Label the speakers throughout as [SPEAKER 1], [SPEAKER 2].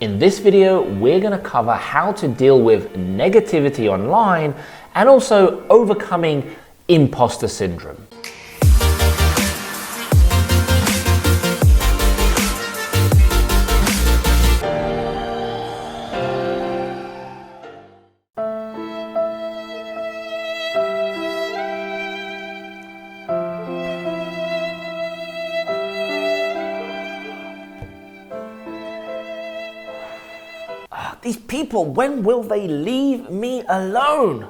[SPEAKER 1] In this video, we're going to cover how to deal with negativity online and also overcoming imposter syndrome. These people, when will they leave me alone?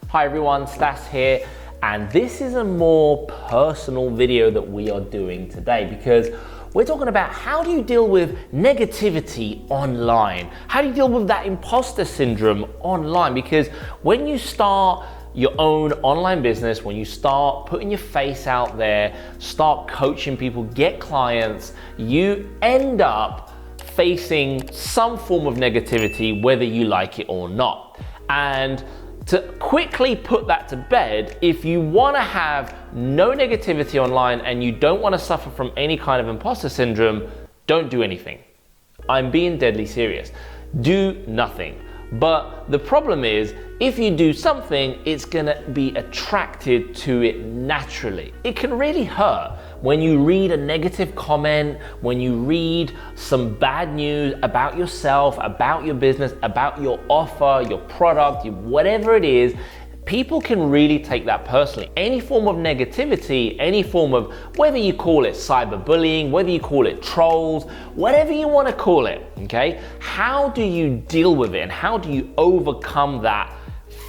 [SPEAKER 1] Hi everyone, Stas here, and this is a more personal video that we are doing today because we're talking about how do you deal with negativity online? How do you deal with that imposter syndrome online? Because when you start your own online business, when you start putting your face out there, start coaching people, get clients, you end up facing some form of negativity, whether you like it or not. And to quickly put that to bed, if you want to have no negativity online and you don't want to suffer from any kind of imposter syndrome, don't do anything. I'm being deadly serious. Do nothing. But the problem is, if you do something, it's gonna be attracted to it naturally. It can really hurt when you read a negative comment, when you read some bad news about yourself, about your business, about your offer, your product, whatever it is. People can really take that personally. Any form of negativity, any form of, whether you call it cyberbullying, whether you call it trolls, whatever you want to call it, okay? How do you deal with it and how do you overcome that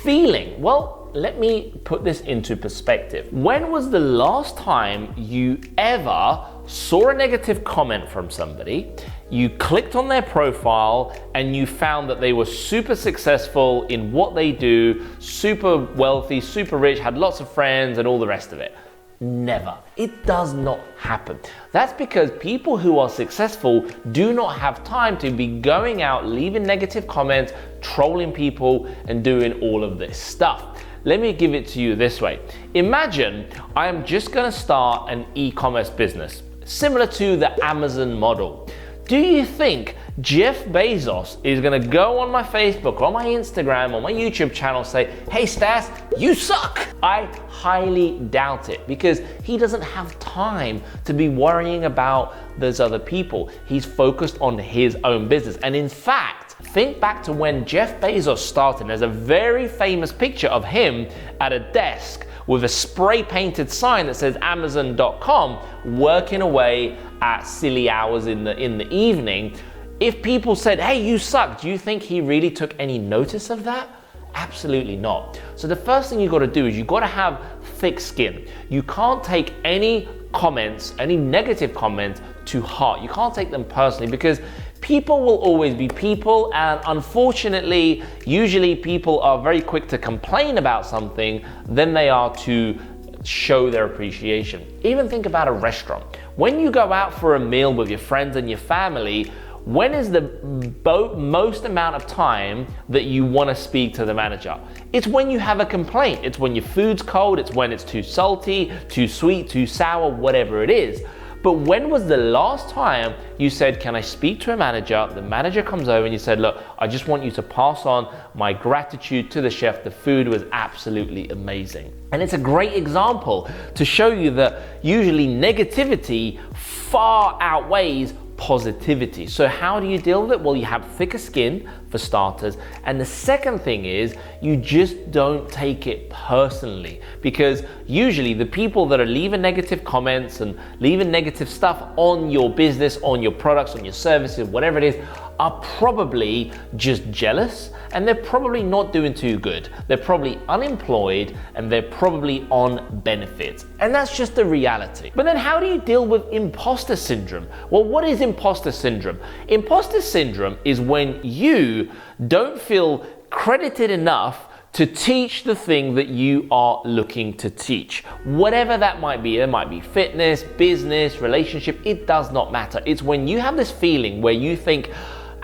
[SPEAKER 1] feeling? Well, let me put this into perspective. When was the last time you ever saw a negative comment from somebody, you clicked on their profile and you found that they were super successful in what they do, super wealthy, super rich, had lots of friends and all the rest of it? Never. It does not happen. That's because people who are successful do not have time to be going out, leaving negative comments, trolling people and doing all of this stuff. Let me give it to you this way. Imagine I am just gonna start an e-commerce business, similar to the Amazon model. Do you think Jeff Bezos is gonna go on my Facebook, on my Instagram, on my YouTube channel say, hey Stas, you suck? I highly doubt it because he doesn't have time to be worrying about those other people. He's focused on his own business. And in fact, think back to when Jeff Bezos started. There's a very famous picture of him at a desk with a spray painted sign that says Amazon.com, working away at silly hours in the evening. If people said, hey, you suck, do you think he really took any notice of that? Absolutely not. So the first thing you got to do is you got to have thick skin. You can't take any comments, any negative comments to heart. You can't take them personally because people will always be people, and unfortunately, usually people are very quick to complain about something than they are to show their appreciation. Even think about a restaurant. When you go out for a meal with your friends and your family, when is the most amount of time that you want to speak to the manager? It's when you have a complaint. It's when your food's cold, it's when it's too salty, too sweet, too sour, whatever it is. But when was the last time you said, can I speak to a manager? The manager comes over and you said, look, I just want you to pass on my gratitude to the chef. The food was absolutely amazing. And it's a great example to show you that usually negativity far outweighs positivity. So how do you deal with it? Well, you have thicker skin for starters. And the second thing is you just don't take it personally, because usually the people that are leaving negative comments and leaving negative stuff on your business, on your products, on your services, whatever it is, are probably just jealous and they're probably not doing too good. They're probably unemployed and they're probably on benefits. And that's just the reality. But then how do you deal with imposter syndrome? Well, what is imposter syndrome? Imposter syndrome is when you don't feel credited enough to teach the thing that you are looking to teach. Whatever that might be, it might be fitness, business, relationship, it does not matter. It's when you have this feeling where you think,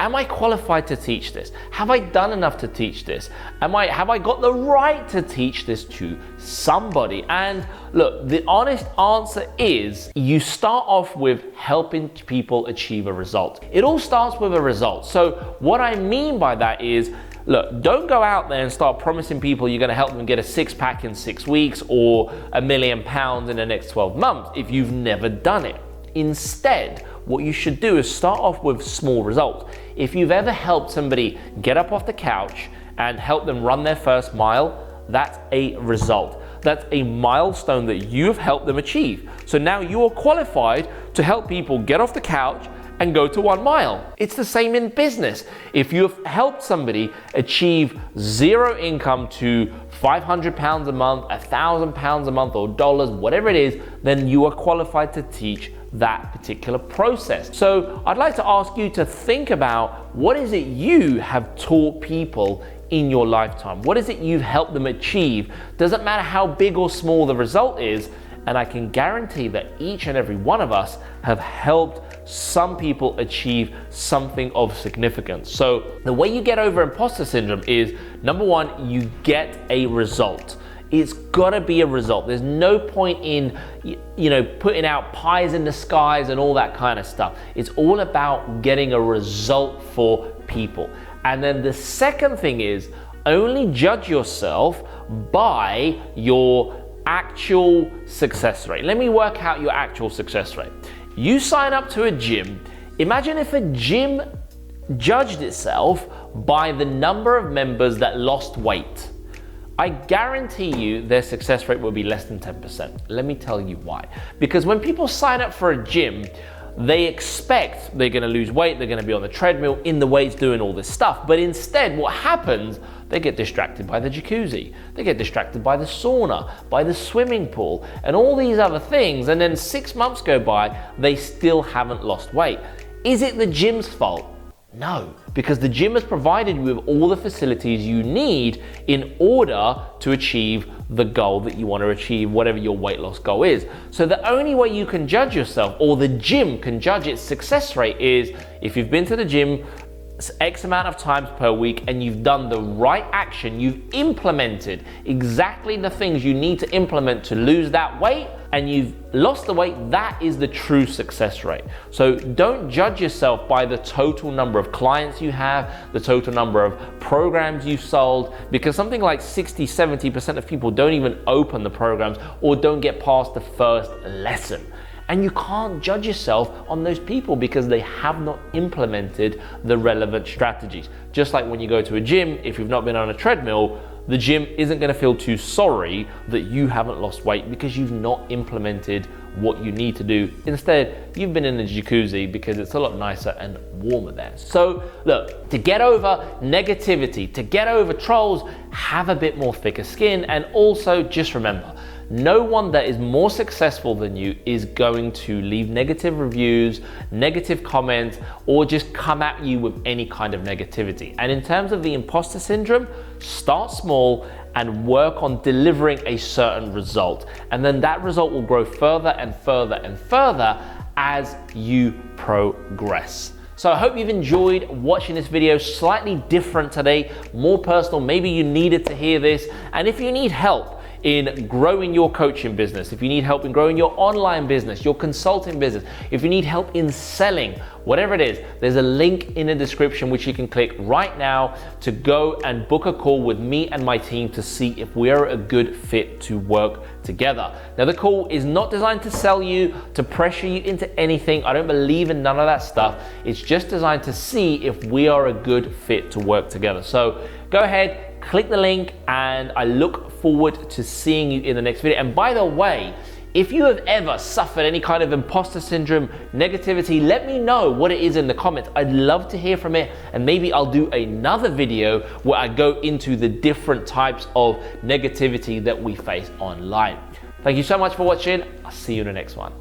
[SPEAKER 1] am I qualified to teach this? Have I done enough to teach this? Have I got the right to teach this to somebody? And look, the honest answer is you start off with helping people achieve a result. It all starts with a result. So what I mean by that is, look, don't go out there and start promising people you're gonna help them get a six-pack in 6 weeks or £1 million in the next 12 months if you've never done it. Instead, what you should do is start off with small results. If you've ever helped somebody get up off the couch and help them run their first mile, that's a result. That's a milestone that you've helped them achieve. So now you are qualified to help people get off the couch and go to 1 mile. It's the same in business. If you've helped somebody achieve zero income to £500 a month, £1,000 a month, or dollars, whatever it is, then you are qualified to teach that particular process. So I'd like to ask you to think about, what is it you have taught people in your lifetime? What is it you've helped them achieve? Doesn't matter how big or small the result is, and I can guarantee that each and every one of us have helped some people achieve something of significance. So the way you get over imposter syndrome is, number one, you get a result. It's gotta be a result. There's no point in, putting out pies in the skies and all that kind of stuff. It's all about getting a result for people. And then the second thing is, only judge yourself by your actual success rate. Let me work out your actual success rate. You sign up to a gym. Imagine if a gym judged itself by the number of members that lost weight. I guarantee you their success rate will be less than 10%. Let me tell you why. Because when people sign up for a gym, they expect they're gonna lose weight, they're gonna be on the treadmill, in the weights, doing all this stuff. But instead, what happens, they get distracted by the jacuzzi, they get distracted by the sauna, by the swimming pool, and all these other things. And then 6 months go by, they still haven't lost weight. Is it the gym's fault? No, because the gym has provided you with all the facilities you need in order to achieve the goal that you want to achieve, whatever your weight loss goal is. So the only way you can judge yourself, or the gym can judge its success rate, is if you've been to the gym X amount of times per week and you've done the right action, you've implemented exactly the things you need to implement to lose that weight, and you've lost the weight, that is the true success rate. So don't judge yourself by the total number of clients you have, the total number of programs you've sold, because something like 60-70% of people don't even open the programs or don't get past the first lesson. And you can't judge yourself on those people because they have not implemented the relevant strategies. Just like when you go to a gym, if you've not been on a treadmill, the gym isn't gonna feel too sorry that you haven't lost weight because you've not implemented what you need to do. Instead, you've been in the jacuzzi because it's a lot nicer and warmer there. So look, to get over negativity, to get over trolls, have a bit more thicker skin, and also just remember, no one that is more successful than you is going to leave negative reviews, negative comments, or just come at you with any kind of negativity. And in terms of the imposter syndrome, start small and work on delivering a certain result. And then that result will grow further and further and further as you progress. So I hope you've enjoyed watching this video, slightly different today, more personal. Maybe you needed to hear this. And if you need help in growing your coaching business, if you need help in growing your online business, your consulting business, if you need help in selling, whatever it is, there's a link in the description which you can click right now to go and book a call with me and my team to see if we are a good fit to work together. Now, the call is not designed to sell you, to pressure you into anything. I don't believe in none of that stuff. It's just designed to see if we are a good fit to work together. So go ahead, click the link, and I look forward to seeing you in the next video. And by the way, if you have ever suffered any kind of imposter syndrome, negativity, let me know what it is in the comments. I'd love to hear from it, and maybe I'll do another video where I go into the different types of negativity that we face online. Thank you so much for watching. I'll see you in the next one.